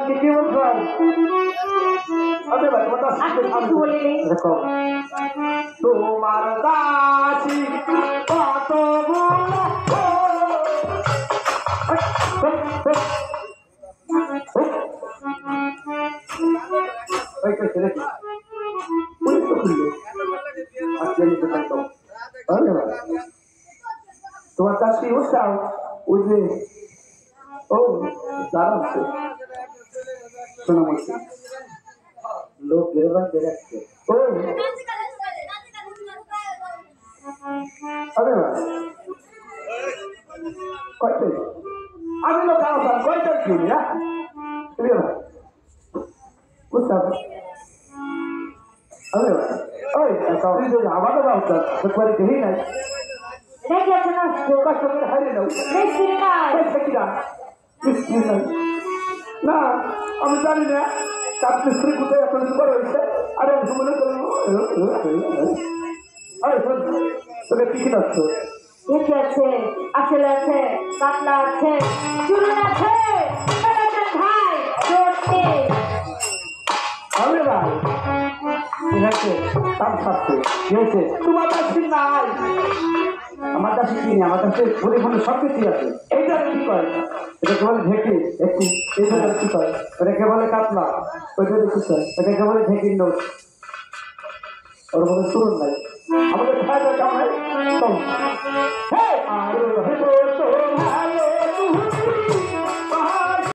কি বলছো আরে ভাই তোমার কিছু বলিনি। দেখো তোমার দাসী কত ওই কইছে দেখি ওই তো খুললো আজকে নিতে থাকতো আরে ভাই তোমার দাসী উঠাও ওই যে ও দাঁড়াচ্ছে শোনা বলছি লোক গেরবান দেখছে ও আরে ভাই কয়টা আমি লোক আসাম কয়টা কি না তুমি ভাই উঠাও আরে ভাই ওই সবই তো আমাদের বাচ্চা একবার দেখি নাই দেখি আছে না কাস্টমার হারিয়ে দাও দেখি না না আমি জানি না তার স্ত্রী কোথায় এখন বড় হয়েছে আরে আমি মনে করি তোকে কি কিনাচ্ছ দেখি আছে আসলে আছে কাতলা আছে চুরুন আছে ভাই জোরতে আরে ভাই ঠিক আছে তার সাথে কি হয়েছে তোমার কাছে নাই আমার কাছে কি নেই আমার কাছে ঘুরে ঘুরে সব কিছুই আছে এইটা কি কয় এটাকে বলে ঢেকি একটু এইটা কি কয় এটাকে বলে কাতলা ওইটা কি কয় এটাকে বলে ঢেকির নোট ওর মধ্যে শুরু নাই আমাদের খাওয়া দাওয়া কেমন হয় হ্যাঁ